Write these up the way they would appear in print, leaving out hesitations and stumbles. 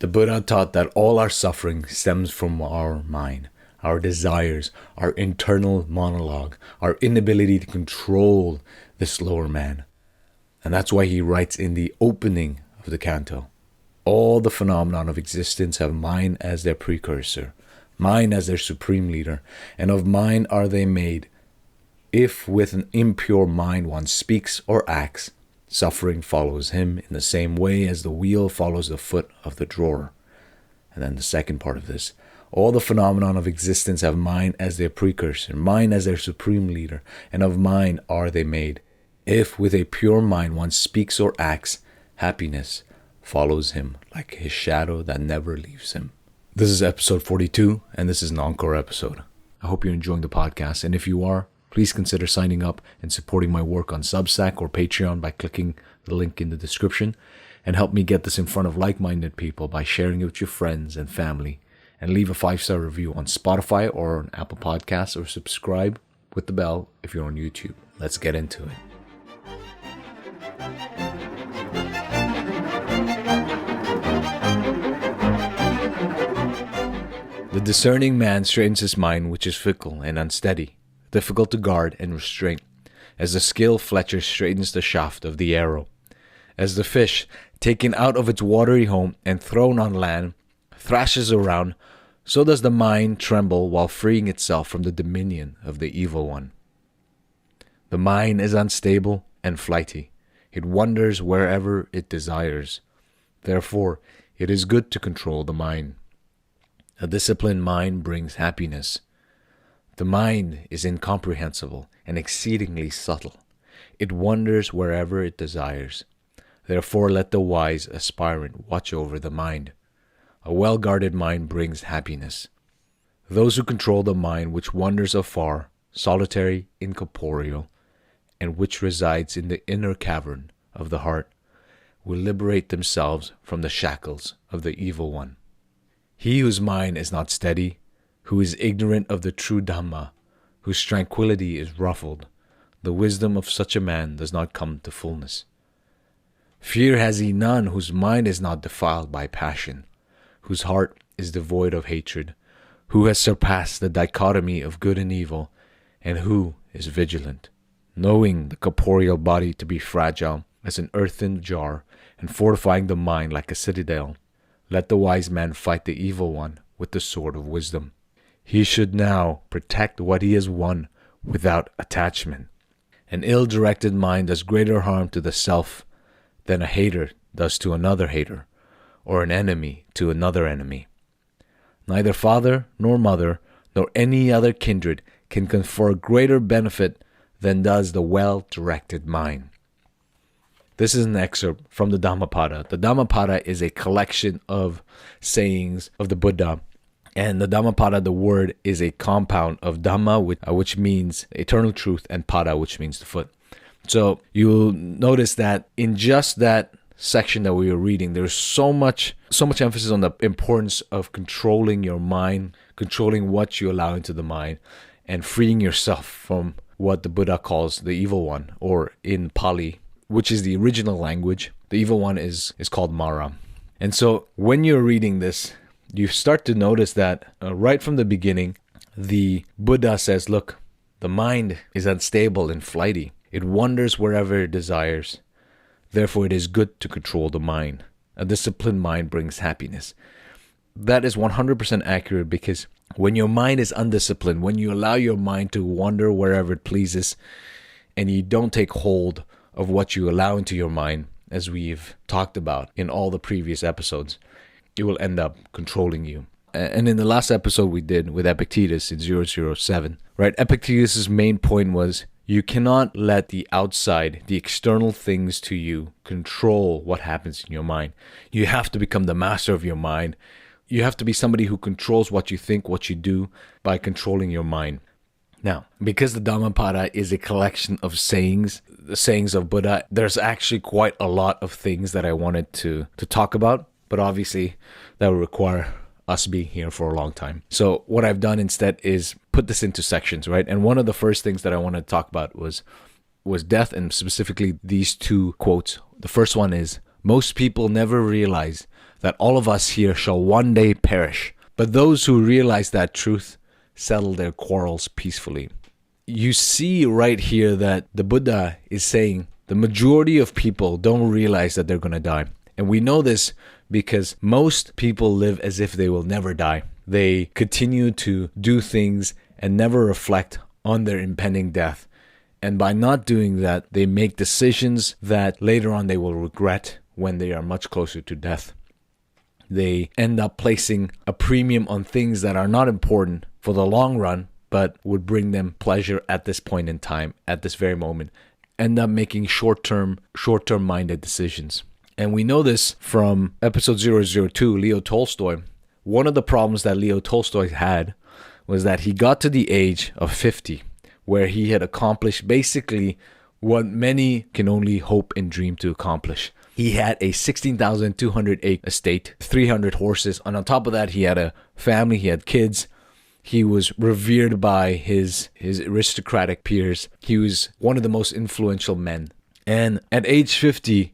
The Buddha taught that all our suffering stems from our mind, our desires, our internal monologue, our inability to control this lower man. And that's why he writes in the opening of the canto, all the phenomena of existence have mind as their precursor, mind as their supreme leader, and of mind are they made. If with an impure mind one speaks or acts, suffering follows him in the same way as the wheel follows the foot of the drawer. And then the second part of this, all the phenomena of existence have mind as their precursor, mind as their supreme leader, and of mind are they made. If with a pure mind one speaks or acts, happiness follows him like his shadow that never leaves him. This is episode 42, and this is an encore episode. I hope you're enjoying the podcast, and if you are, please consider signing up and supporting my work on Substack or Patreon by clicking the link in the description, and help me get this in front of like-minded people by sharing it with your friends and family, and leave a 5-star review on Spotify or on Apple Podcasts, or subscribe with the bell if you're on YouTube. Let's get into it. The discerning man straightens his mind, which is fickle and unsteady, difficult to guard and restrain, as the skilled fletcher straightens the shaft of the arrow. As the fish, taken out of its watery home and thrown on land, thrashes around, so does the mind tremble while freeing itself from the dominion of the evil one. The mind is unstable and flighty. It wanders wherever it desires. Therefore, it is good to control the mind. A disciplined mind brings happiness. The mind is incomprehensible and exceedingly subtle. It wanders wherever it desires. Therefore, let the wise aspirant watch over the mind. A well-guarded mind brings happiness. Those who control the mind which wanders afar, solitary, incorporeal, and which resides in the inner cavern of the heart, will liberate themselves from the shackles of the evil one. He whose mind is not steady, who is ignorant of the true Dhamma, whose tranquility is ruffled, the wisdom of such a man does not come to fullness. Fear has he none whose mind is not defiled by passion, whose heart is devoid of hatred, who has surpassed the dichotomy of good and evil, and who is vigilant, knowing the corporeal body to be fragile as an earthen jar, and fortifying the mind like a citadel. Let the wise man fight the evil one with the sword of wisdom. He should now protect what he has won without attachment. An ill-directed mind does greater harm to the self than a hater does to another hater, or an enemy to another enemy. Neither father nor mother nor any other kindred can confer greater benefit than does the well-directed mind. This is an excerpt from the Dhammapada. The Dhammapada is a collection of sayings of the Buddha. And the Dhammapada, the word, is a compound of Dhamma, which means eternal truth, and Pada, which means the foot. So you'll notice that in just that section that we were reading, there's so much emphasis on the importance of controlling your mind, controlling what you allow into the mind, and freeing yourself from what the Buddha calls the evil one, or in Pali, which is the original language, the evil one is called Mara. And so when you're reading this, you start to notice that right from the beginning, the Buddha says, look, the mind is unstable and flighty. It wanders wherever it desires. Therefore, it is good to control the mind. A disciplined mind brings happiness. That is 100% accurate, because when your mind is undisciplined, when you allow your mind to wander wherever it pleases, and you don't take hold of what you allow into your mind, as we've talked about in all the previous episodes, it will end up controlling you. And in the last episode we did with Epictetus in 007, right? Epictetus' main point was you cannot let the outside, the external things to you, control what happens in your mind. You have to become the master of your mind. You have to be somebody who controls what you think, what you do, by controlling your mind. Now, because the Dhammapada is a collection of sayings, the sayings of Buddha, there's actually quite a lot of things that I wanted to talk about, but obviously that would require us being here for a long time. So what I've done instead is put this into sections, right? And one of the first things that I wanted to talk about was death, and specifically these two quotes. The first one is, Most people never realize that all of us here shall one day perish, but those who realize that truth settle their quarrels peacefully. You see right here that the Buddha is saying the majority of people don't realize that they're going to die. And we know this because most people live as if they will never die. They continue to do things and never reflect on their impending death. And by not doing that, they make decisions that later on they will regret when they are much closer to death. They end up placing a premium on things that are not important for the long run, but would bring them pleasure at this point in time, at this very moment. End up making short-term minded decisions. And we know this from episode 002, Leo Tolstoy. One of the problems that Leo Tolstoy had was that he got to the age of 50, where he had accomplished basically what many can only hope and dream to accomplish. He had a 16,200 acre estate, 300 horses, and on top of that, he had a family, he had kids. He was revered by his aristocratic peers. He was one of the most influential men. And at age 50,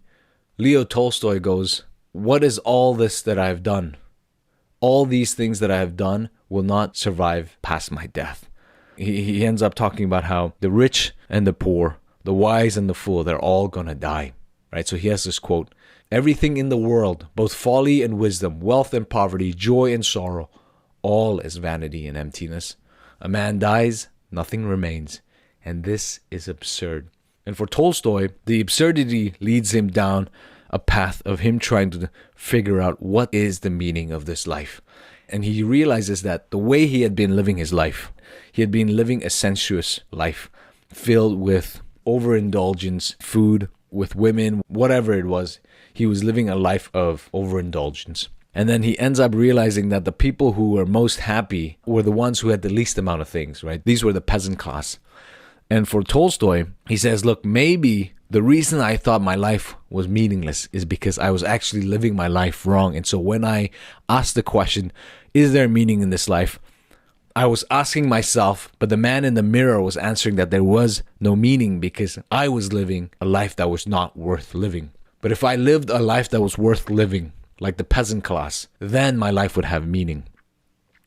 Leo Tolstoy goes, "What is all this that I have done? All these things that I have done will not survive past my death." He ends up talking about how the rich and the poor, the wise and the fool, they're all gonna die, right? So he has this quote, "Everything in the world, both folly and wisdom, wealth and poverty, joy and sorrow, all is vanity and emptiness. A man dies, nothing remains, and this is absurd." And for Tolstoy, the absurdity leads him down a path of him trying to figure out what is the meaning of this life. And he realizes that the way he had been living his life, he had been living a sensuous life filled with overindulgence, food, with women, whatever it was. He was living a life of overindulgence. And then he ends up realizing that the people who were most happy were the ones who had the least amount of things, right? These were the peasant class. And for Tolstoy, he says, look, maybe the reason I thought my life was meaningless is because I was actually living my life wrong. And so when I asked the question, is there meaning in this life? I was asking myself, but the man in the mirror was answering that there was no meaning because I was living a life that was not worth living. But if I lived a life that was worth living, like the peasant class, then my life would have meaning.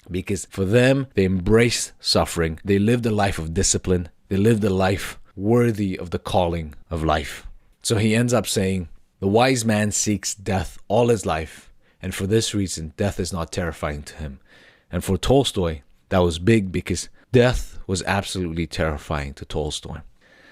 Because for them, they embraced suffering. They lived a life of discipline. They lived a life worthy of the calling of life. So he ends up saying, the wise man seeks death all his life, and for this reason, death is not terrifying to him. And for Tolstoy, that was big because death was absolutely terrifying to Tolstoy.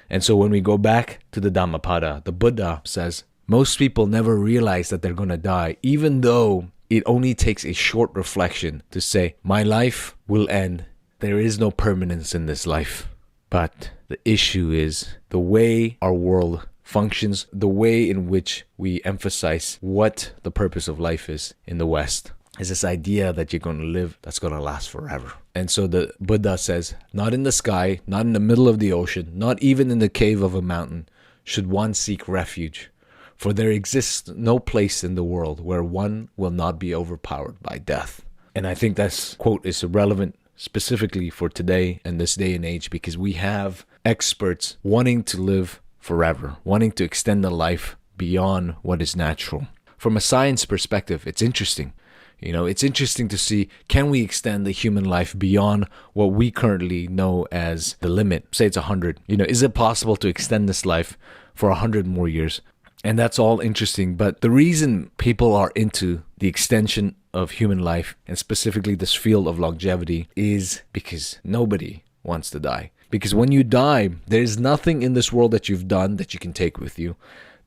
And so when we go back to the Dhammapada, the Buddha says, most people never realize that they're going to die, even though it only takes a short reflection to say, my life will end. There is no permanence in this life. But the issue is the way our world functions, the way in which we emphasize what the purpose of life is in the West, is this idea that you're going to live that's going to last forever. And so the Buddha says, not in the sky, not in the middle of the ocean, not even in the cave of a mountain, should one seek refuge. For there exists no place in the world where one will not be overpowered by death. And I think that quote is relevant specifically for today and this day and age, because we have experts wanting to live forever, wanting to extend the life beyond what is natural. From a science perspective, it's interesting. It's interesting to see, can we extend the human life beyond what we currently know as the limit? Say it's 100. Is it possible to extend this life for 100 more years? And that's all interesting. But the reason people are into the extension of human life, and specifically this field of longevity, is because nobody wants to die. Because when you die, there's nothing in this world that you've done that you can take with you.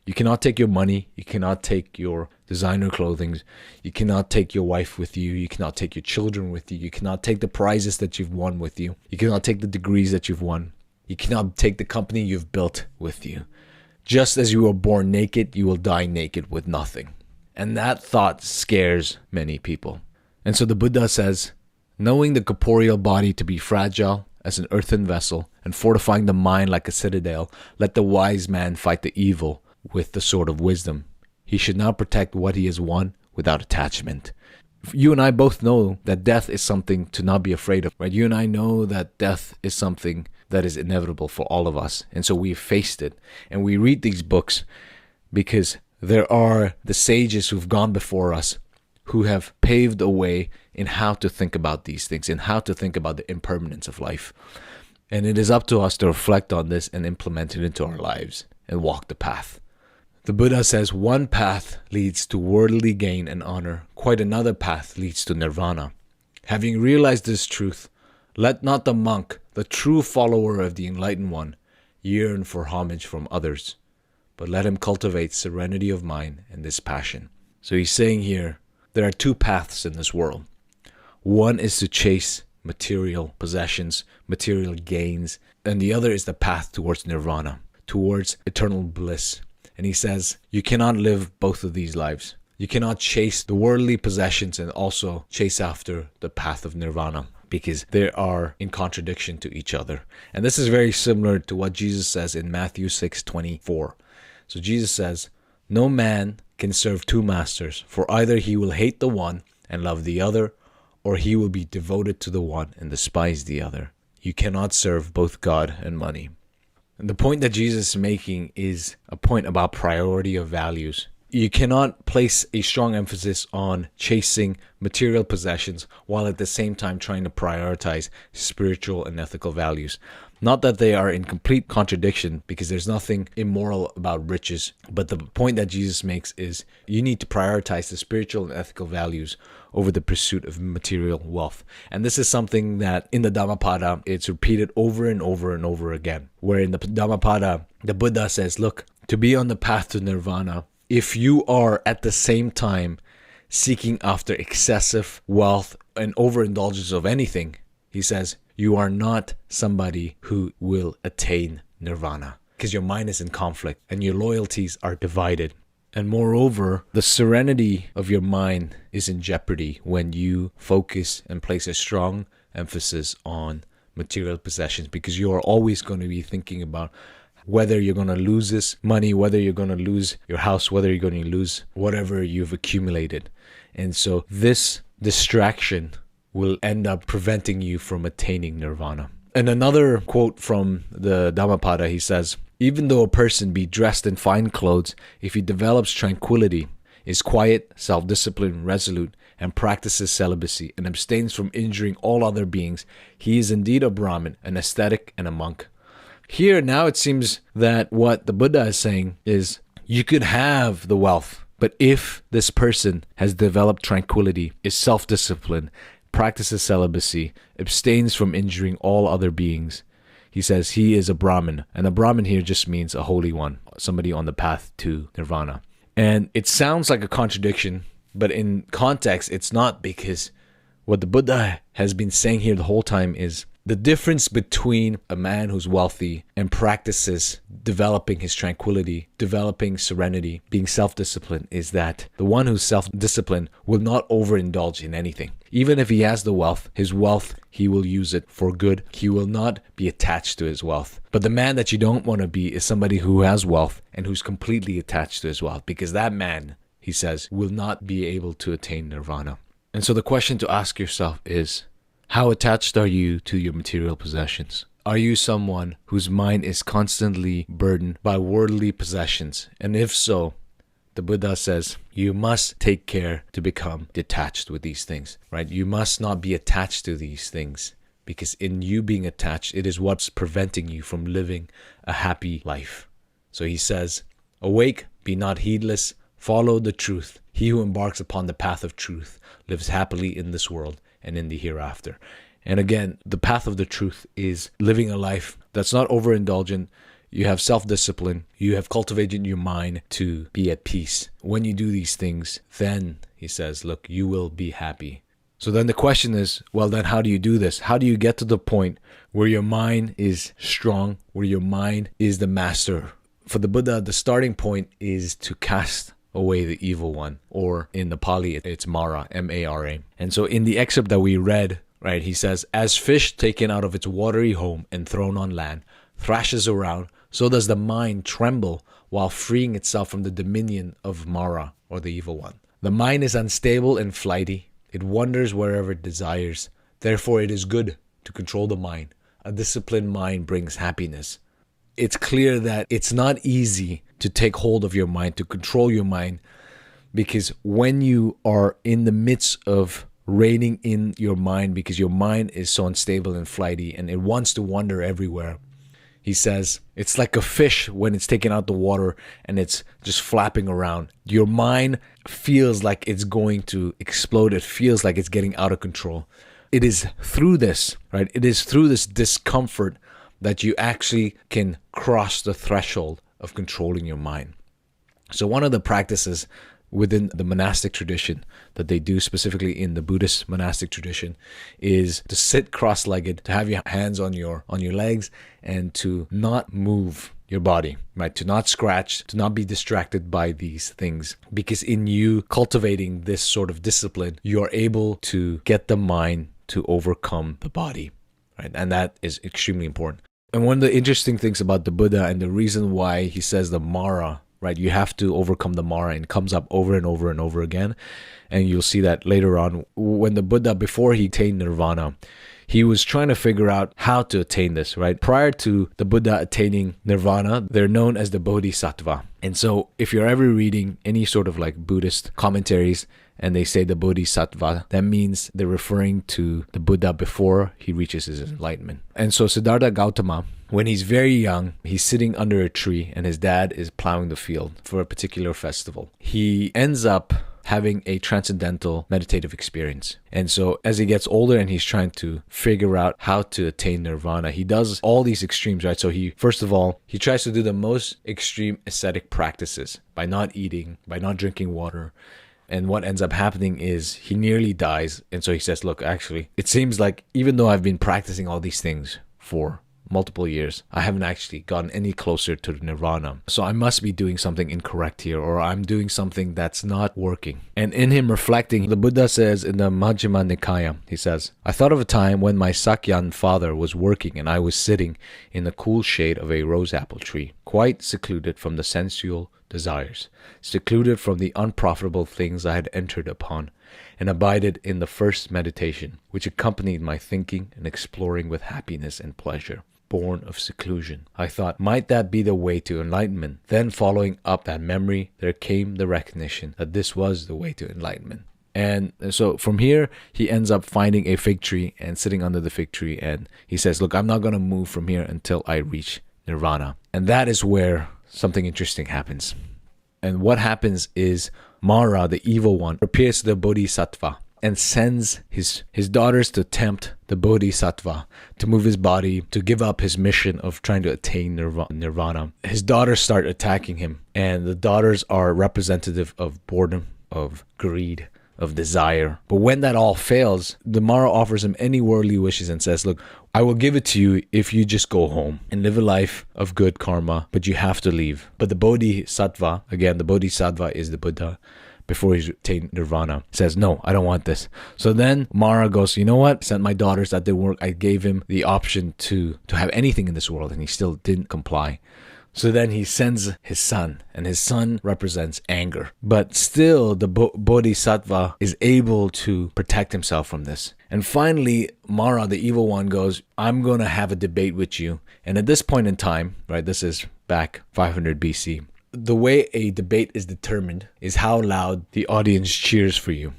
You cannot take your money. You cannot take your designer clothing. You cannot take your wife with you. You cannot take your children with you. You cannot take the prizes that you've won with you. You cannot take the degrees that you've won. You cannot take the company you've built with you. Just as you were born naked, you will die naked with nothing. And that thought scares many people. And so the Buddha says, knowing the corporeal body to be fragile as an earthen vessel and fortifying the mind like a citadel, let the wise man fight the evil with the sword of wisdom. He should not protect what he has won without attachment. You and I both know that death is something to not be afraid of, right? You and I know that death is something that is inevitable for all of us. And so we've faced it. And we read these books because there are the sages who've gone before us who have paved a way in how to think about these things, in how to think about the impermanence of life. And it is up to us to reflect on this and implement it into our lives and walk the path. The Buddha says one path leads to worldly gain and honor, quite another path leads to nirvana. Having realized this truth, let not the monk, the true follower of the enlightened one, yearn for homage from others, but let him cultivate serenity of mind and dispassion. So he's saying here, there are two paths in this world. One is to chase material possessions, material gains, and the other is the path towards nirvana, towards eternal bliss. And he says, you cannot live both of these lives. You cannot chase the worldly possessions and also chase after the path of nirvana, because they are in contradiction to each other. And this is very similar to what Jesus says in Matthew 6:24. So Jesus says, no man can serve two masters, for either he will hate the one and love the other, or he will be devoted to the one and despise the other. You cannot serve both God and money. And the point that Jesus is making is a point about priority of values. You cannot place a strong emphasis on chasing material possessions while at the same time trying to prioritize spiritual and ethical values. Not that they are in complete contradiction, because there's nothing immoral about riches. But the point that Jesus makes is you need to prioritize the spiritual and ethical values over the pursuit of material wealth. And this is something that in the Dhammapada, it's repeated over and over and over again. Where in the Dhammapada, the Buddha says, look, to be on the path to nirvana, if you are at the same time seeking after excessive wealth and overindulgence of anything, he says, you are not somebody who will attain nirvana, because your mind is in conflict and your loyalties are divided. And moreover, the serenity of your mind is in jeopardy when you focus and place a strong emphasis on material possessions, because you are always going to be thinking about whether you're going to lose this money, whether you're going to lose your house, whether you're going to lose whatever you've accumulated. And so this distraction will end up preventing you from attaining nirvana. And another quote from the Dhammapada, he says, even though a person be dressed in fine clothes, if he develops tranquility, is quiet, self-disciplined, resolute, and practices celibacy, and abstains from injuring all other beings, he is indeed a Brahmin, an ascetic, and a monk. Here now it seems that what the Buddha is saying is you could have the wealth, but if this person has developed tranquility, is self-disciplined, practices celibacy, abstains from injuring all other beings, he says he is a Brahmin. And a Brahmin here just means a holy one, somebody on the path to nirvana. And it sounds like a contradiction, but in context, it's not, because what the Buddha has been saying here the whole time is the difference between a man who's wealthy and practices developing his tranquility, developing serenity, being self-disciplined, is that the one who's self-disciplined will not overindulge in anything. Even if he has the wealth, his wealth, he will use it for good. He will not be attached to his wealth. But the man that you don't want to be is somebody who has wealth and who's completely attached to his wealth, because that man, he says, will not be able to attain nirvana. And so the question to ask yourself is, how attached are you to your material possessions? Are you someone whose mind is constantly burdened by worldly possessions? And if so, the Buddha says you must take care to become detached with these things, right? You must not be attached to these things, because in you being attached, it is what's preventing you from living a happy life. So he says, awake, be not heedless, follow the truth. He who embarks upon the path of truth lives happily in this world and in the hereafter. And again, the path of the truth is living a life that's not overindulgent. You have self-discipline. You have cultivated your mind to be at peace. When you do these things, then, he says, look, you will be happy. So then the question is, well, then how do you do this? How do you get to the point where your mind is strong, where your mind is the master? For the Buddha, the starting point is to cast away the evil one, or in the Pali, it's Mara, M-A-R-A. And so in the excerpt that we read, right, he says, as fish taken out of its watery home and thrown on land, thrashes around, so does the mind tremble while freeing itself from the dominion of Mara, or the evil one. The mind is unstable and flighty. It wanders wherever it desires. Therefore, it is good to control the mind. A disciplined mind brings happiness. it's clear that it's not easy to take hold of your mind, to control your mind, because when you are in the midst of reining in your mind, because your mind is so unstable and flighty and it wants to wander everywhere, he says, it's like a fish when it's taken out the water and it's just flapping around. Your mind feels like it's going to explode. It feels like it's getting out of control. It is through this, right? It is through this discomfort that you actually can cross the threshold of controlling your mind. So one of the practices within the monastic tradition that they do, specifically in the Buddhist monastic tradition, is to sit cross-legged, to have your hands on your legs, and to not move your body, right? To not scratch, to not be distracted by these things. Because in you cultivating this sort of discipline, you're able to get the mind to overcome the body, right? And that is extremely important. And one of the interesting things about the Buddha, and the reason why he says the Mara, right? You have to overcome the Mara, and it comes up over and over and over again. And you'll see that later on when the Buddha, before he attained nirvana, he was trying to figure out how to attain this, right? Prior to the Buddha attaining nirvana, they're known as the Bodhisattva. And so if you're ever reading any sort of like Buddhist commentaries and they say the Bodhisattva, that means they're referring to the Buddha before he reaches his enlightenment. And so Siddhartha Gautama, when he's very young, he's sitting under a tree and his dad is plowing the field for a particular festival. He ends up having a transcendental meditative experience. And so as he gets older and he's trying to figure out how to attain nirvana, he does all these extremes, right? So first of all, he tries to do the most extreme ascetic practices by not eating, by not drinking water. And what ends up happening is he nearly dies. And so he says, look, actually, it seems like even though I've been practicing all these things for multiple years, I haven't actually gotten any closer to nirvana. So I must be doing something incorrect here, or I'm doing something that's not working. And in him reflecting, the Buddha says in the Majjhima Nikaya, he says, I thought of a time when my Sakyan father was working and I was sitting in the cool shade of a rose apple tree, quite secluded from the sensual desires, secluded from the unprofitable things I had entered upon, and abided in the first meditation, which accompanied my thinking and exploring with happiness and pleasure, born of seclusion. I thought, might that be the way to enlightenment? Then following up that memory, there came the recognition that this was the way to enlightenment. And so from here, he ends up finding a fig tree and sitting under the fig tree. And he says, look, I'm not going to move from here until I reach nirvana. And that is where something interesting happens. And what happens is Mara, the evil one, appears to the Bodhisattva and sends his daughters to tempt the Bodhisattva to move his body, to give up his mission of trying to attain nirvana. His daughters start attacking him, and the daughters are representative of boredom, of greed, of desire. But when that all fails, the Mara offers him any worldly wishes and says, look, I will give it to you if you just go home and live a life of good karma, but you have to leave. But the Bodhisattva, again, the Bodhisattva is the Buddha, before he's attained nirvana, says, no, I don't want this. So then Mara goes, you know what? I sent my daughters that didn't work. I gave him the option to have anything in this world, and he still didn't comply. So then he sends his son, and his son represents anger. But still, the Bodhisattva is able to protect himself from this. And finally, Mara, the evil one, goes, I'm going to have a debate with you. And at this point in time, right, this is back 500 BC, the way a debate is determined is how loud the audience cheers for you.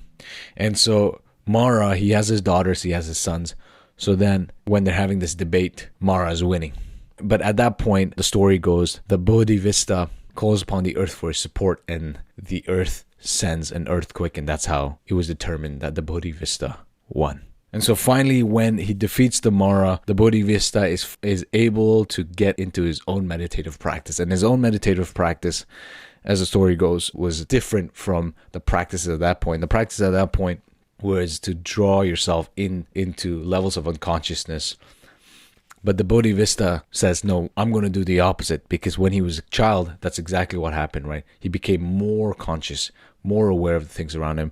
And so Mara, he has his daughters, he has his sons. So then when they're having this debate, Mara is winning. But at that point, the story goes, the Bodhisattva calls upon the earth for his support, and the earth sends an earthquake, and that's how it was determined that the Bodhisattva won. And so finally, when he defeats the Mara, the Bodhisattva is able to get into his own meditative practice. And his own meditative practice, as the story goes, was different from the practices at that point. The practice at that point was to draw yourself into levels of unconsciousness. But the Bodhisattva says, no, I'm going to do the opposite, because when he was a child, that's exactly what happened, right? He became more conscious, more aware of the things around him.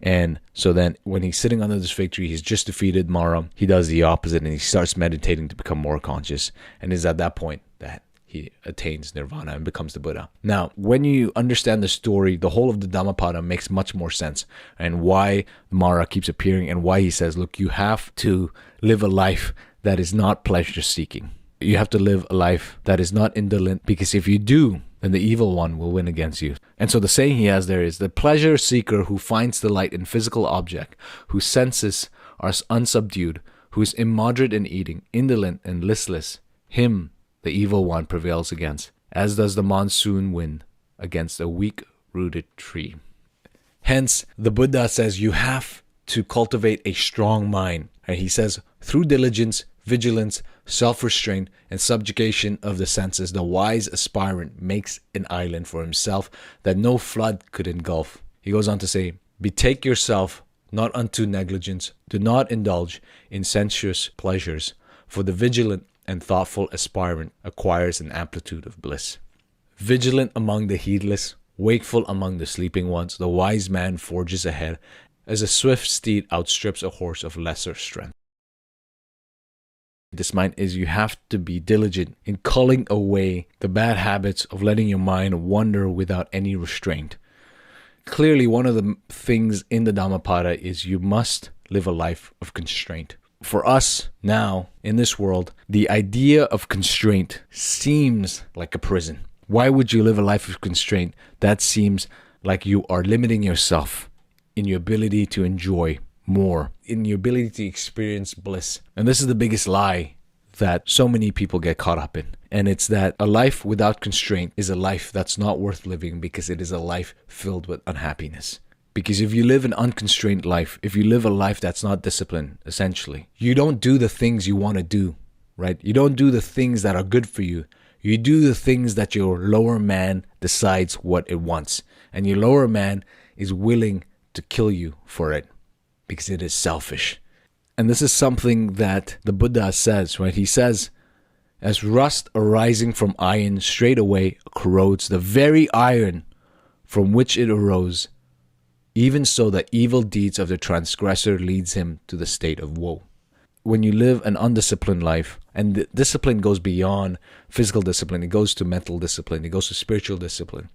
And so then when he's sitting under this fig tree, he's just defeated Mara. He does the opposite and he starts meditating to become more conscious. And it's at that point that he attains nirvana and becomes the Buddha. Now, when you understand the story, the whole of the Dhammapada makes much more sense, and why Mara keeps appearing and why he says, look, you have to live a life that is not pleasure seeking. You have to live a life that is not indolent, because if you do, then the evil one will win against you. And so the saying he has there is, the pleasure seeker who finds delight in physical object, whose senses are unsubdued, who is immoderate in eating, indolent and listless, him the evil one prevails against, as does the monsoon wind against a weak-rooted tree. Hence, the Buddha says you have to cultivate a strong mind. And he says, through diligence, vigilance, self-restraint, and subjugation of the senses, the wise aspirant makes an island for himself that no flood could engulf. He goes on to say, betake yourself not unto negligence, do not indulge in sensuous pleasures, for the vigilant and thoughtful aspirant acquires an amplitude of bliss. Vigilant among the heedless, wakeful among the sleeping ones, the wise man forges ahead, as a swift steed outstrips a horse of lesser strength. This mind is you have to be diligent in culling away the bad habits of letting your mind wander without any restraint. Clearly, one of the things in the Dhammapada is you must live a life of constraint. For us now, in this world, the idea of constraint seems like a prison. Why would you live a life of constraint? That seems like you are limiting yourself in your ability to enjoy more, in your ability to experience bliss. And this is the biggest lie that so many people get caught up in. And it's that a life without constraint is a life that's not worth living, because it is a life filled with unhappiness. Because if you live an unconstrained life, if you live a life that's not disciplined, essentially, you don't do the things you want to do, right? You don't do the things that are good for you. You do the things that your lower man decides what it wants. And your lower man is willing to kill you for it, because it is selfish. And this is something that the Buddha says, right? He says, as rust arising from iron straightway corrodes the very iron from which it arose, even so the evil deeds of the transgressor leads him to the state of woe. When you live an undisciplined life, and the discipline goes beyond physical discipline, it goes to mental discipline, it goes to spiritual discipline.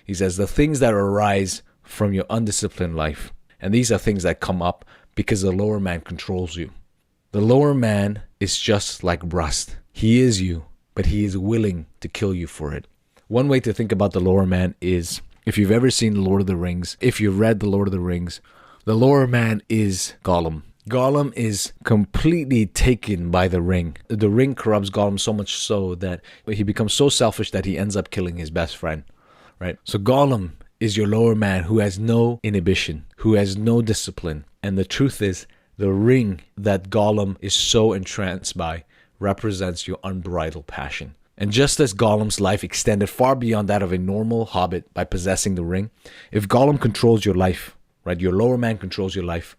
He says the things that arise from your undisciplined life, and these are things that come up because the lower man controls you. The lower man is just like rust. He is you, but he is willing to kill you for it. One way to think about the lower man is, if you've ever seen The Lord of the Rings, if you've read The Lord of the Rings, the lower man is Gollum. Gollum is completely taken by the ring. The ring corrupts Gollum so much so that he becomes so selfish that he ends up killing his best friend, right? So Gollum is your lower man who has no inhibition, who has no discipline. And the truth is, the ring that Gollum is so entranced by represents your unbridled passion. And just as Gollum's life extended far beyond that of a normal hobbit by possessing the ring, if Gollum controls your life, right, your lower man controls your life,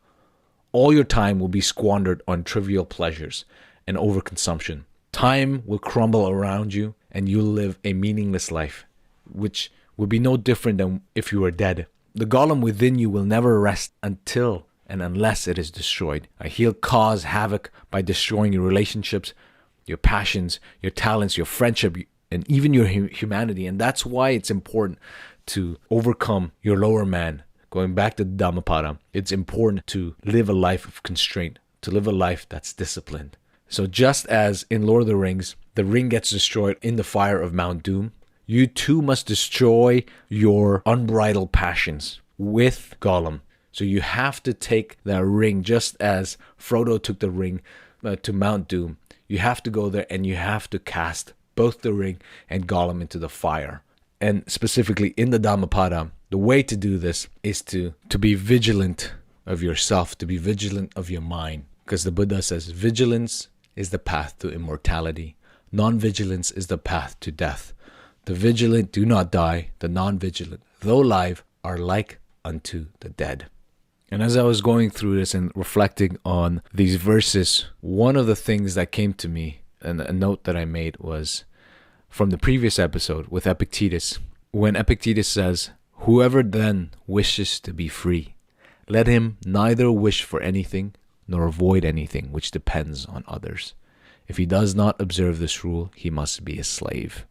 all your time will be squandered on trivial pleasures and overconsumption. Time will crumble around you and you'll live a meaningless life, which will be no different than if you were dead. The Gollum within you will never rest until and unless it is destroyed. He'll cause havoc by destroying your relationships, your passions, your talents, your friendship, and even your humanity. And that's why it's important to overcome your lower man. Going back to the Dhammapada, it's important to live a life of constraint, to live a life that's disciplined. So just as in Lord of the Rings, the ring gets destroyed in the fire of Mount Doom, you too must destroy your unbridled passions with Gollum. So you have to take that ring, just as Frodo took the ring to Mount Doom. You have to go there and you have to cast both the ring and Gollum into the fire. And specifically in the Dhammapada, the way to do this is to be vigilant of yourself, to be vigilant of your mind. Because the Buddha says vigilance is the path to immortality. Non-vigilance is the path to death. The vigilant do not die. The non-vigilant, though alive, are like unto the dead. And as I was going through this and reflecting on these verses, one of the things that came to me, and a note that I made, was from the previous episode with Epictetus, when Epictetus says, "Whoever then wishes to be free, let him neither wish for anything nor avoid anything which depends on others. If he does not observe this rule, he must be a slave."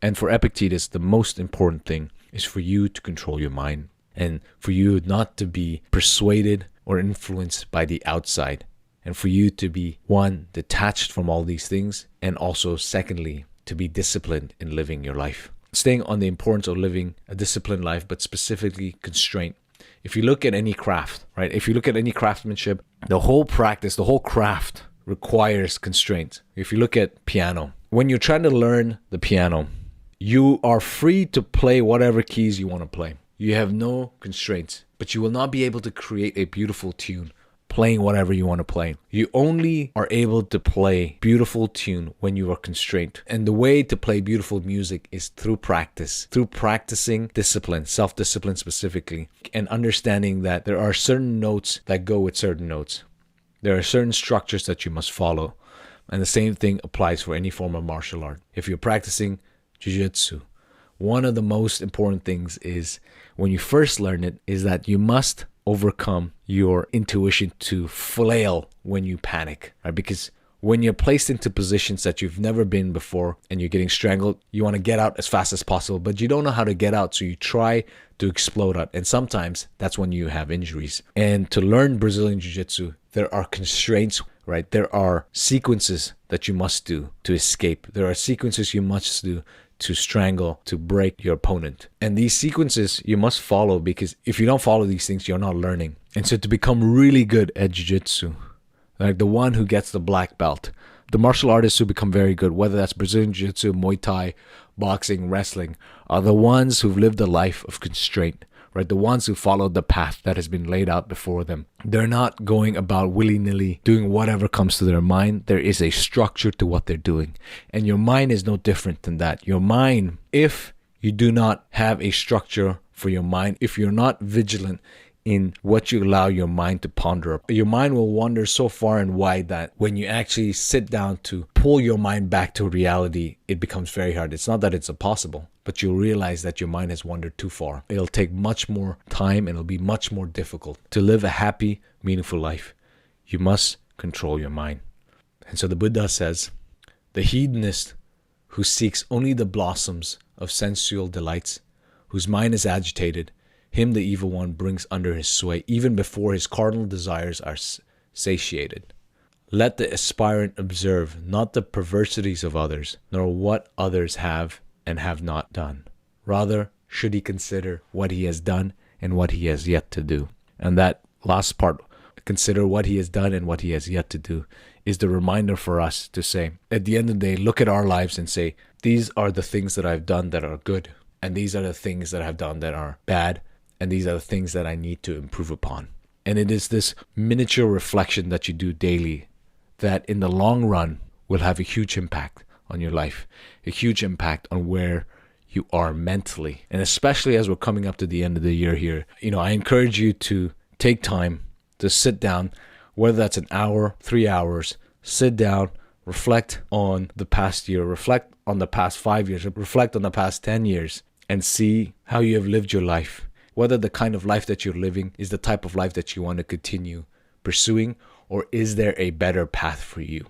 And for Epictetus, the most important thing is for you to control your mind, and for you not to be persuaded or influenced by the outside, and for you to be, one, detached from all these things, and also, secondly, to be disciplined in living your life. Staying on the importance of living a disciplined life, but specifically constraint. If you look at any craft, right? If you look at any craftsmanship, the whole practice, the whole craft requires constraints. If you look at piano, when you're trying to learn the piano, you are free to play whatever keys you want to play. You have no constraints, but you will not be able to create a beautiful tune playing whatever you want to play. You only are able to play beautiful tune when you are constrained. And the way to play beautiful music is through practice, through practicing discipline, self-discipline specifically, and understanding that there are certain notes that go with certain notes. There are certain structures that you must follow. And the same thing applies for any form of martial art. If you're practicing jiu-jitsu, one of the most important things is when you first learn it is that you must overcome your intuition to flail when you panic, right? Because when you're placed into positions that you've never been before and you're getting strangled, you want to get out as fast as possible, but you don't know how to get out, so you try to explode out. And sometimes that's when you have injuries. And to learn Brazilian Jiu-Jitsu, there are constraints, right? There are sequences that you must do to escape. There are sequences you must do to strangle, to break your opponent. And these sequences you must follow, because if you don't follow these things, you're not learning. And so to become really good at jiu-jitsu, like the one who gets the black belt, the martial artists who become very good, whether that's Brazilian jiu-jitsu, Muay Thai, boxing, wrestling, are the ones who've lived a life of constraint, right? The ones who followed the path that has been laid out before them. They're not going about willy-nilly doing whatever comes to their mind. There is a structure to what they're doing. And your mind is no different than that. Your mind, if you do not have a structure for your mind, if you're not vigilant in what you allow your mind to ponder, your mind will wander so far and wide that when you actually sit down to pull your mind back to reality, it becomes very hard. It's not that it's impossible, but you'll realize that your mind has wandered too far. It'll take much more time and it'll be much more difficult to live a happy, meaningful life. You must control your mind. And so the Buddha says, the hedonist who seeks only the blossoms of sensual delights, whose mind is agitated, him the evil one brings under his sway, even before his carnal desires are satiated. Let the aspirant observe not the perversities of others, nor what others have and have not done. Rather, should he consider what he has done and what he has yet to do. And that last part, consider what he has done and what he has yet to do, is the reminder for us to say, at the end of the day, look at our lives and say, these are the things that I've done that are good, and these are the things that I've done that are bad, and these are the things that I need to improve upon. And it is this miniature reflection that you do daily that in the long run will have a huge impact on your life, a huge impact on where you are mentally. And especially as we're coming up to the end of the year here, I encourage you to take time to sit down, whether that's an hour, 3 hours, sit down, reflect on the past year, reflect on the past 5 years, reflect on the past 10 years, and see how you have lived your life. Whether the kind of life that you're living is the type of life that you want to continue pursuing, or is there a better path for you?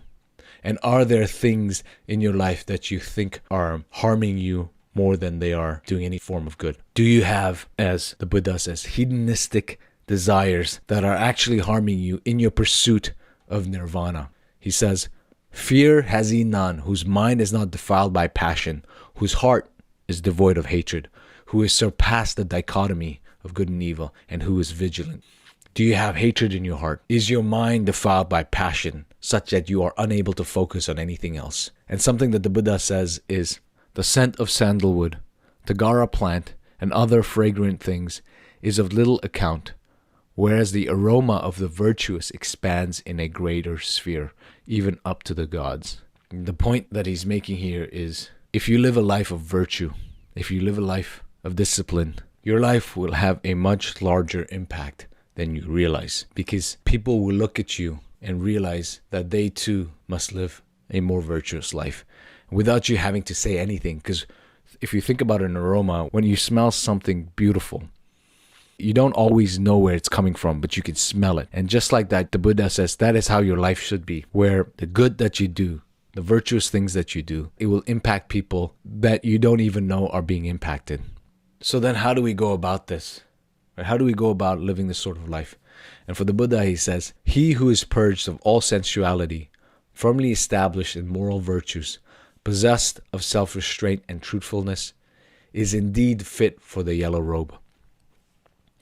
And are there things in your life that you think are harming you more than they are doing any form of good? Do you have, as the Buddha says, hedonistic desires that are actually harming you in your pursuit of nirvana? He says, fear has he none, whose mind is not defiled by passion, whose heart is devoid of hatred, who has surpassed the dichotomy of good and evil, and who is vigilant. Do you have hatred in your heart? Is your mind defiled by passion, such that you are unable to focus on anything else? And something that the Buddha says is, the scent of sandalwood, tagara plant, and other fragrant things is of little account, whereas the aroma of the virtuous expands in a greater sphere, even up to the gods. The point that he's making here is, if you live a life of virtue, if you live a life of discipline, your life will have a much larger impact than you realize, because people will look at you and realize that they too must live a more virtuous life without you having to say anything. Because if you think about an aroma, when you smell something beautiful, you don't always know where it's coming from, but you can smell it. And just like that, the Buddha says that is how your life should be, where the good that you do, the virtuous things that you do, it will impact people that you don't even know are being impacted. So then how do we go about this? How do we go about living this sort of life? And for the Buddha, he says, he who is purged of all sensuality, firmly established in moral virtues, possessed of self-restraint and truthfulness, is indeed fit for the yellow robe.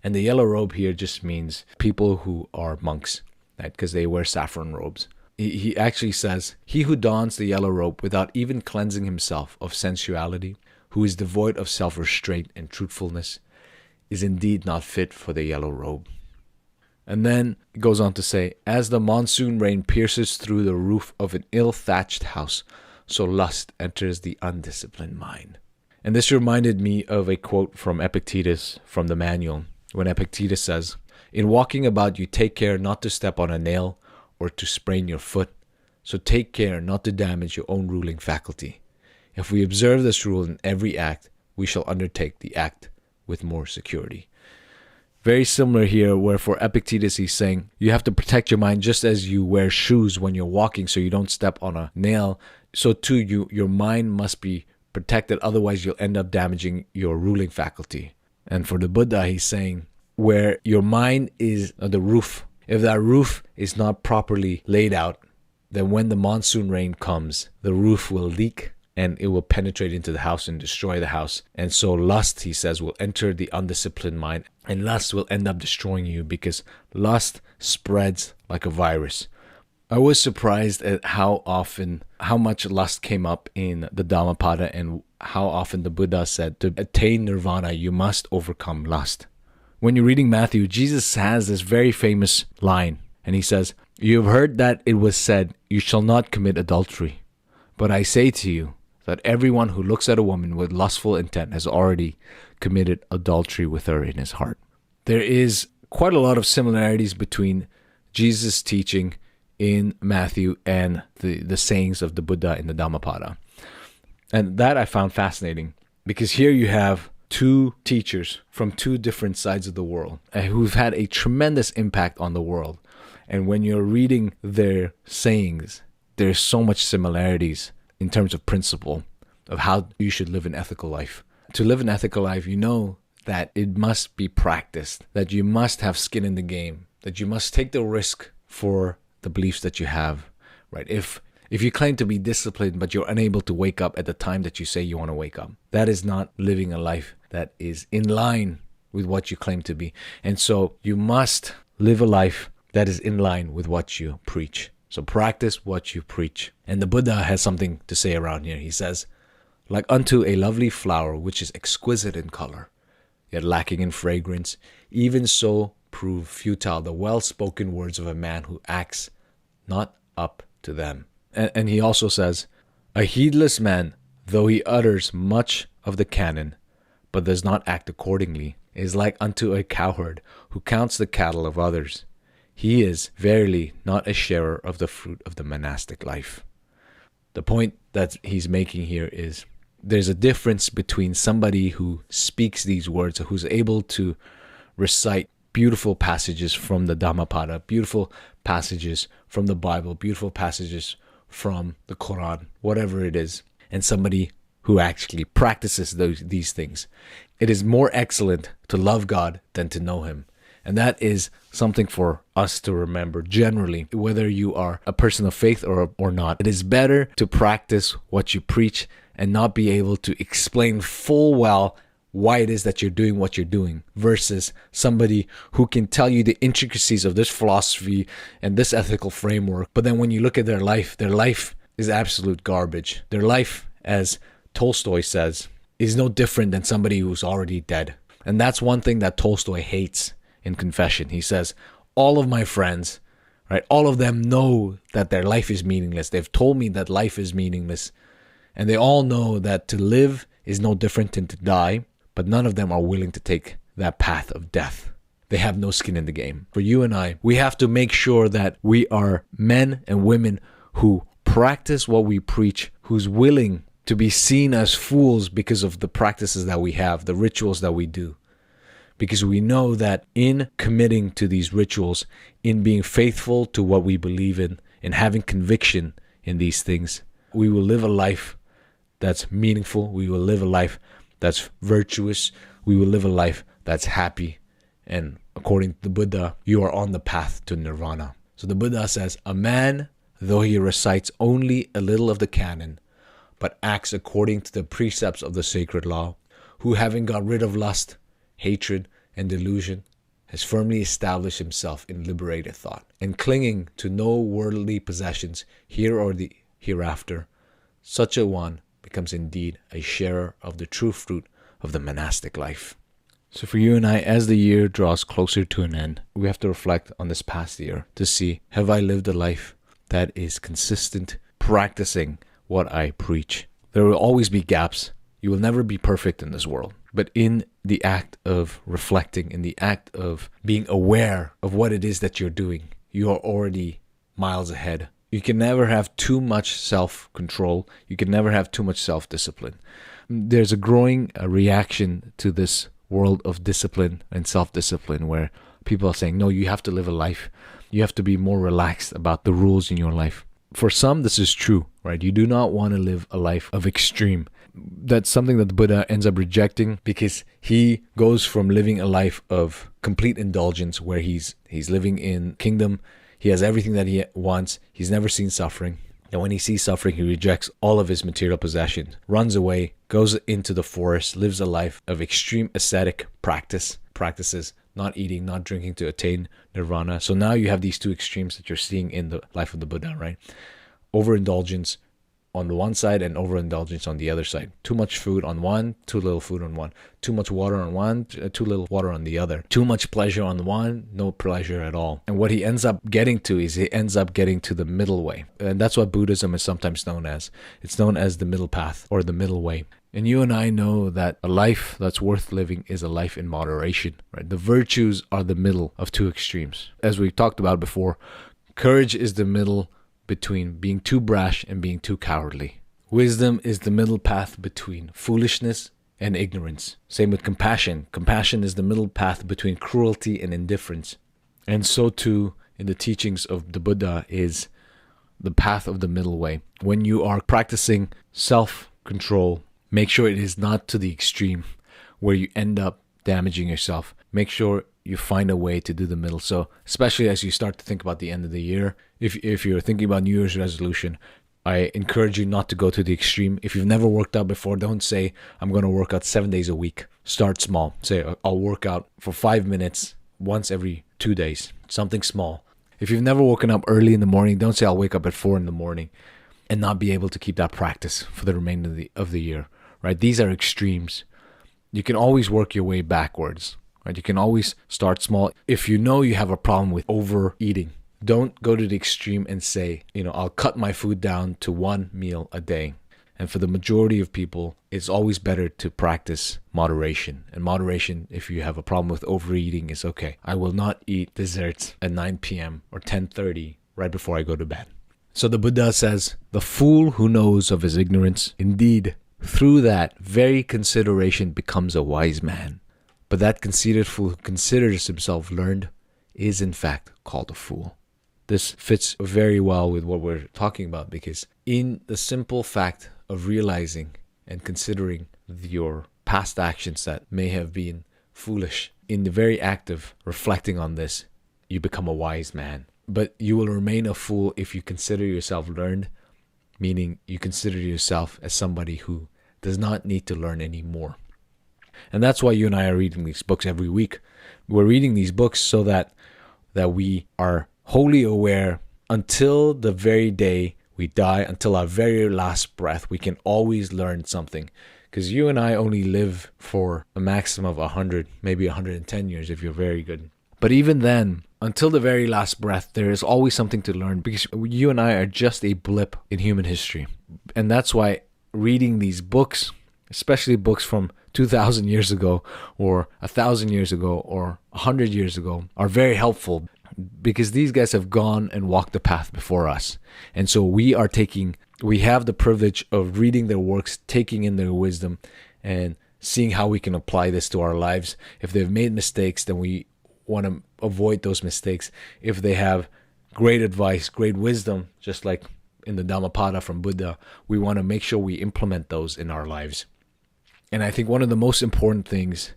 And the yellow robe here just means people who are monks, right? Because they wear saffron robes. He actually says, he who dons the yellow robe without even cleansing himself of sensuality, who is devoid of self-restraint and truthfulness, is indeed not fit for the yellow robe. And then it goes on to say, as the monsoon rain pierces through the roof of an ill-thatched house, so lust enters the undisciplined mind. And this reminded me of a quote from Epictetus from the manual, when Epictetus says, in walking about you take care not to step on a nail or to sprain your foot, so take care not to damage your own ruling faculty. If we observe this rule in every act, we shall undertake the act with more security. Very similar here, where for Epictetus he's saying you have to protect your mind just as you wear shoes when you're walking so you don't step on a nail. So too, your mind must be protected, otherwise you'll end up damaging your ruling faculty. And for the Buddha, he's saying where your mind is the roof, if that roof is not properly laid out, then when the monsoon rain comes, the roof will leak and it will penetrate into the house and destroy the house. And so lust, he says, will enter the undisciplined mind, and lust will end up destroying you because lust spreads like a virus. I was surprised at how much lust came up in the Dhammapada, and how often the Buddha said to attain nirvana, you must overcome lust. When you're reading Matthew, Jesus has this very famous line, and he says, you have heard that it was said, you shall not commit adultery. But I say to you, that everyone who looks at a woman with lustful intent has already committed adultery with her in his heart. There is quite a lot of similarities between Jesus' teaching in Matthew and the sayings of the Buddha in the Dhammapada. And that I found fascinating, because here you have two teachers from two different sides of the world who've had a tremendous impact on the world. And when you're reading their sayings, there's so much similarities in terms of principle of how you should live an ethical life. To live an ethical life, you know that it must be practiced, that you must have skin in the game, that you must take the risk for the beliefs that you have, right? If you claim to be disciplined, but you're unable to wake up at the time that you say you want to wake up, that is not living a life that is in line with what you claim to be. And so you must live a life that is in line with what you preach. So practice what you preach. And the Buddha has something to say around here. He says, like unto a lovely flower which is exquisite in color, yet lacking in fragrance, even so prove futile the well-spoken words of a man who acts not up to them. And he also says, a heedless man, though he utters much of the canon, but does not act accordingly, is like unto a cowherd who counts the cattle of others. He is verily not a sharer of the fruit of the monastic life. The point that he's making here is there's a difference between somebody who speaks these words, who's able to recite beautiful passages from the Dhammapada, beautiful passages from the Bible, beautiful passages from the Quran, whatever it is, and somebody who actually practices these things. It is more excellent to love God than to know Him. And that is something for us to remember generally, whether you are a person of faith or not. It is better to practice what you preach and not be able to explain full well why it is that you're doing what you're doing, versus somebody who can tell you the intricacies of this philosophy and this ethical framework. But then when you look at their life is absolute garbage. Their life, as Tolstoy says, is no different than somebody who's already dead. And that's one thing that Tolstoy hates in Confession. He says, all of my friends, right, all of them know that their life is meaningless. They've told me that life is meaningless. And they all know that to live is no different than to die, but none of them are willing to take that path of death. They have no skin in the game. For you and I, we have to make sure that we are men and women who practice what we preach, who's willing to be seen as fools because of the practices that we have, the rituals that we do. Because we know that in committing to these rituals, in being faithful to what we believe in having conviction in these things, we will live a life that's meaningful. We will live a life that's virtuous. We will live a life that's happy. And of according to the Buddha, you are on the path to nirvana. So the Buddha says, a man, though he recites only a little of the canon, but acts according to the precepts of the sacred law, who having got rid of lust, hatred, and delusion, has firmly established himself in liberated thought, and clinging to no worldly possessions here or the hereafter, such a one becomes indeed a sharer of the true fruit of the monastic life. So for you and I, as the year draws closer to an end, we have to reflect on this past year to see, have I lived a life that is consistent, practicing what I preach? There will always be gaps. You will never be perfect in this world. But in the act of reflecting, in the act of being aware of what it is that you're doing, you are already miles ahead. You can never have too much self-control. You can never have too much self-discipline. There's a growing reaction to this world of discipline and self-discipline where people are saying, no, you have to live a life. You have to be more relaxed about the rules in your life. For some, this is true, right? You do not want to live a life of extreme. That's something that the Buddha ends up rejecting, because he goes from living a life of complete indulgence where he's living in kingdom. He has everything that he wants. He's never seen suffering. And when he sees suffering, he rejects all of his material possessions, runs away, goes into the forest, lives a life of extreme ascetic practices, not eating, not drinking to attain nirvana. So now you have these two extremes that you're seeing in the life of the Buddha, right? Overindulgence on the one side and overindulgence on the other side. Too much food on one, too little food on one. Too much water on one, too little water on the other. Too much pleasure on one, no pleasure at all. And what he ends up getting to is he ends up getting to the middle way. And that's what Buddhism is sometimes known as. It's known as the middle path or the middle way. And you and I know that a life that's worth living is a life in moderation, right? The virtues are the middle of two extremes. As we talked about before, courage is the middle between being too brash and being too cowardly. Wisdom is the middle path between foolishness and ignorance. Same with compassion. Compassion is the middle path between cruelty and indifference. And so too, in the teachings of the Buddha, is the path of the middle way. When you are practicing self-control, make sure it is not to the extreme where you end up damaging yourself. Make sure you find a way to do the middle. So especially as you start to think about the end of the year, if you're thinking about New Year's resolution, I encourage you not to go to the extreme. If you've never worked out before, don't say, I'm going to work out 7 days a week. Start small. Say, I'll work out for 5 minutes once every 2 days. Something small. If you've never woken up early in the morning, don't say, I'll wake up at 4 in the morning and not be able to keep that practice for the remainder of the year. Right? These are extremes. You can always work your way backwards. Right? You can always start small. If you know you have a problem with overeating, don't go to the extreme and say, I'll cut my food down to 1 meal a day. And for the majority of people, it's always better to practice moderation. And moderation, if you have a problem with overeating, is okay. I will not eat desserts at 9 p.m. or 10:30 right before I go to bed. So the Buddha says, the fool who knows of his ignorance, indeed, through that very consideration becomes a wise man. But that conceited fool who considers himself learned is in fact called a fool. This fits very well with what we're talking about, because in the simple fact of realizing and considering your past actions that may have been foolish, in the very act of reflecting on this, you become a wise man. But you will remain a fool if you consider yourself learned, meaning you consider yourself as somebody who does not need to learn anymore. And that's why you and I are reading these books every week. We're reading these books so that we are wholly aware until the very day we die, until our very last breath. We can always learn something, because you and I only live for a maximum of 100, maybe 110 years if you're very good. But even then, until the very last breath, there is always something to learn, because you and I are just a blip in human history. And that's why reading these books, especially books from 2,000 years ago or 1,000 years ago or 100 years ago, are very helpful, because these guys have gone and walked the path before us. And so we have the privilege of reading their works, taking in their wisdom, and seeing how we can apply this to our lives. If they've made mistakes, then we want to avoid those mistakes. If they have great advice, great wisdom, just like in the Dhammapada from Buddha, we want to make sure we implement those in our lives. And I think one of the most important things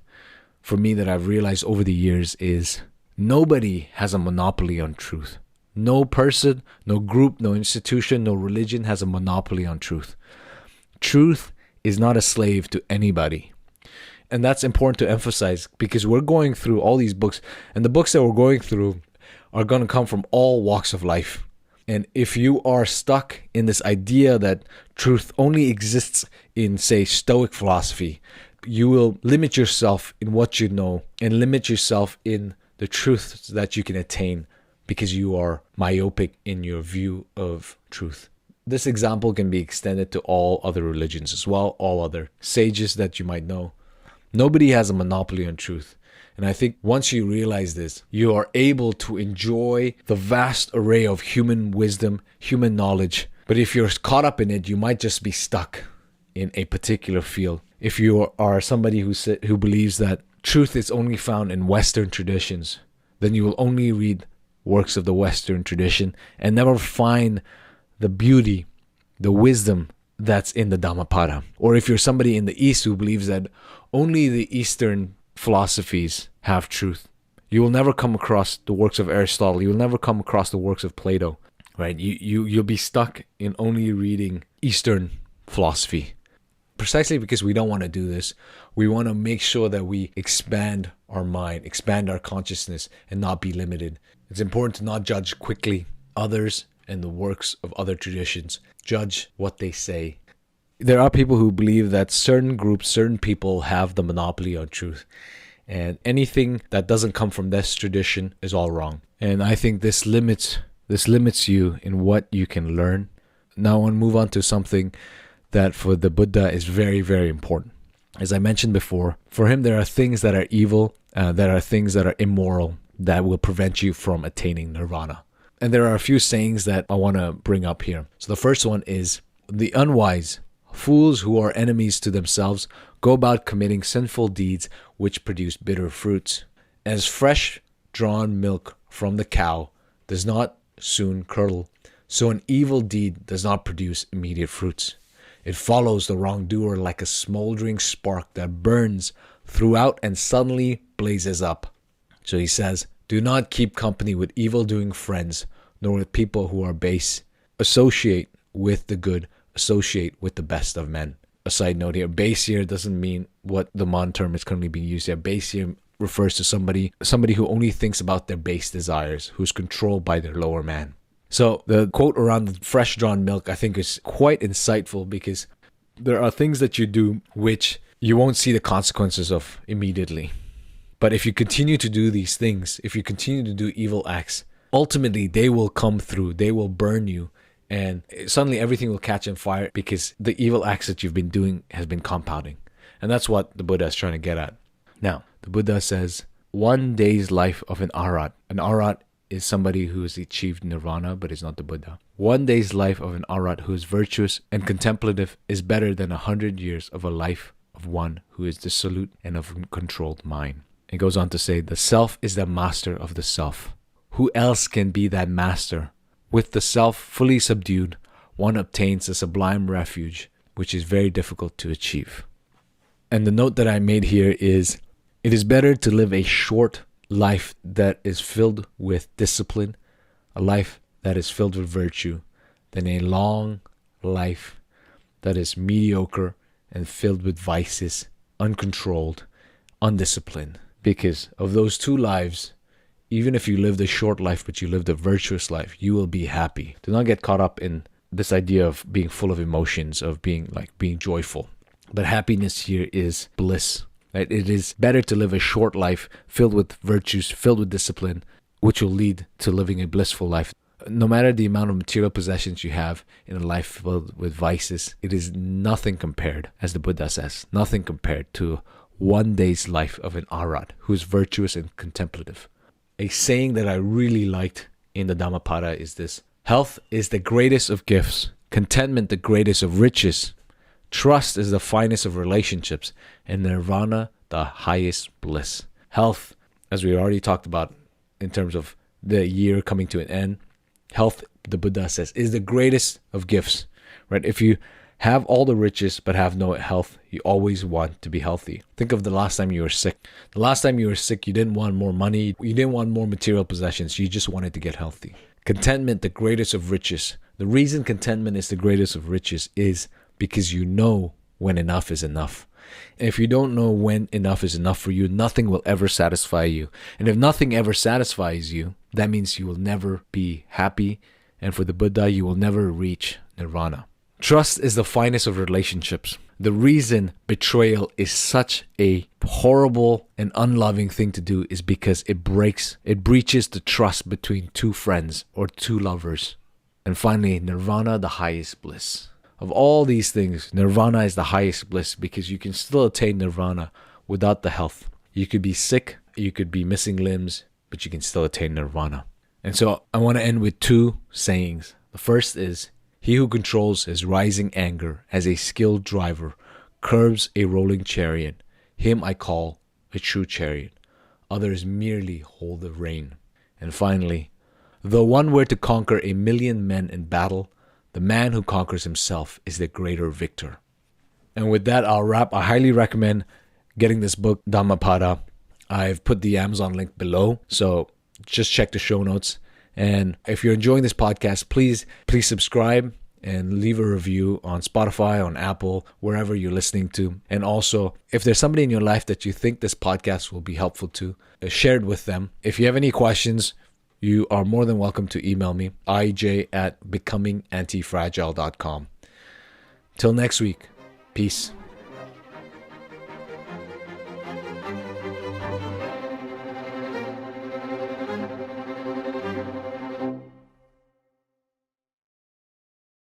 for me that I've realized over the years is Nobody has a monopoly on truth. No person, no group, no institution, no religion has a monopoly on truth. Truth is not a slave to anybody. And that's important to emphasize, because we're going through all these books, and the books that we're going through are going to come from all walks of life. And if you are stuck in this idea that truth only exists in, say, Stoic philosophy, you will limit yourself in what you know and limit yourself in the truths that you can attain because you are myopic in your view of truth. This example can be extended to all other religions as well, all other sages that you might know. Nobody has a monopoly on truth. And I think once you realize this, you are able to enjoy the vast array of human wisdom, human knowledge. But if you're caught up in it, you might just be stuck in a particular field. If you are somebody who believes that truth is only found in Western traditions, then you will only read works of the Western tradition and never find the beauty, the wisdom that's in the Dhammapada. Or if you're somebody in the East who believes that only the Eastern philosophies have truth, you will never come across the works of Aristotle. You will never come across the works of Plato, right? You'll be stuck in only reading Eastern philosophy. Precisely because we don't want to do this, we want to make sure that we expand our mind, expand our consciousness, and not be limited. It's important to not judge quickly others and the works of other traditions. Judge what they say. There are people who believe that certain groups, certain people have the monopoly on truth. And anything that doesn't come from this tradition is all wrong. And I think this limits you in what you can learn. Now I want to move on to something that for the Buddha is very, very important. As I mentioned before, for him there are things that are evil, there are things that are immoral that will prevent you from attaining nirvana. And there are a few sayings that I want to bring up here. So the first one is, the unwise, fools who are enemies to themselves, go about committing sinful deeds which produce bitter fruits. As fresh drawn milk from the cow does not soon curdle, so an evil deed does not produce immediate fruits. It follows the wrongdoer like a smoldering spark that burns throughout and suddenly blazes up. So he says, do not keep company with evil-doing friends, nor with people who are base. Associate with the good, associate with the best of men. A side note here, base here doesn't mean what the modern term is currently being used here. Base here refers to somebody who only thinks about their base desires, who's controlled by their lower man. So the quote around the fresh drawn milk I think is quite insightful, because there are things that you do which you won't see the consequences of immediately. But if you continue to do these things, if you continue to do evil acts, ultimately they will come through, they will burn you, and suddenly everything will catch on fire because the evil acts that you've been doing has been compounding. And that's what the Buddha is trying to get at. Now, the Buddha says, one day's life of an Arhat. An Arhat is somebody who has achieved nirvana but is not the Buddha. One day's life of an Arhat who is virtuous and contemplative is better than 100 years of a life of one who is dissolute and of controlled mind. It goes on to say, the self is the master of the self. Who else can be that master? With the self fully subdued, one obtains a sublime refuge, which is very difficult to achieve. And the note that I made here is, it is better to live a short life that is filled with discipline, a life that is filled with virtue, than a long life that is mediocre and filled with vices, uncontrolled, undisciplined. Because of those two lives, even if you lived a short life but you lived a virtuous life, you will be happy. Do not get caught up in this idea of being full of emotions, of being joyful. But happiness here is bliss. Right? It is better to live a short life filled with virtues, filled with discipline, which will lead to living a blissful life. No matter the amount of material possessions you have in a life filled with vices, it is nothing compared, as the Buddha says, nothing compared to one day's life of an Arhat who is virtuous and contemplative. A saying that I really liked in the Dhammapada is this: health is the greatest of gifts, contentment the greatest of riches, trust is the finest of relationships, and nirvana the highest bliss. Health, as we already talked about in terms of the year coming to an end, health, the Buddha says, is the greatest of gifts. Right? If you Have all the riches but have no health. You always want to be healthy. Think of the last time you were sick. The last time you were sick, you didn't want more money. You didn't want more material possessions. You just wanted to get healthy. Contentment, the greatest of riches. The reason contentment is the greatest of riches is because you know when enough is enough. And if you don't know when enough is enough for you, nothing will ever satisfy you. And if nothing ever satisfies you, that means you will never be happy. And for the Buddha, you will never reach nirvana. Trust is the finest of relationships. The reason betrayal is such a horrible and unloving thing to do is because it breaches the trust between two friends or two lovers. And finally, nirvana, the highest bliss. Of all these things, nirvana is the highest bliss because you can still attain nirvana without the health. You could be sick, you could be missing limbs, but you can still attain nirvana. And so I want to end with two sayings. The first is, he who controls his rising anger as a skilled driver curbs a rolling chariot. Him I call a true chariot. Others merely hold the rein. And finally, though one were to conquer 1,000,000 men in battle, the man who conquers himself is the greater victor. And with that, I'll wrap. I highly recommend getting this book, Dhammapada. I've put the Amazon link below, so just check the show notes. And if you're enjoying this podcast, please subscribe and leave a review on Spotify, on Apple, wherever you're listening to. And also, if there's somebody in your life that you think this podcast will be helpful to, share it with them. If you have any questions, you are more than welcome to email me, ij@becomingantifragile.com. Till next week, peace.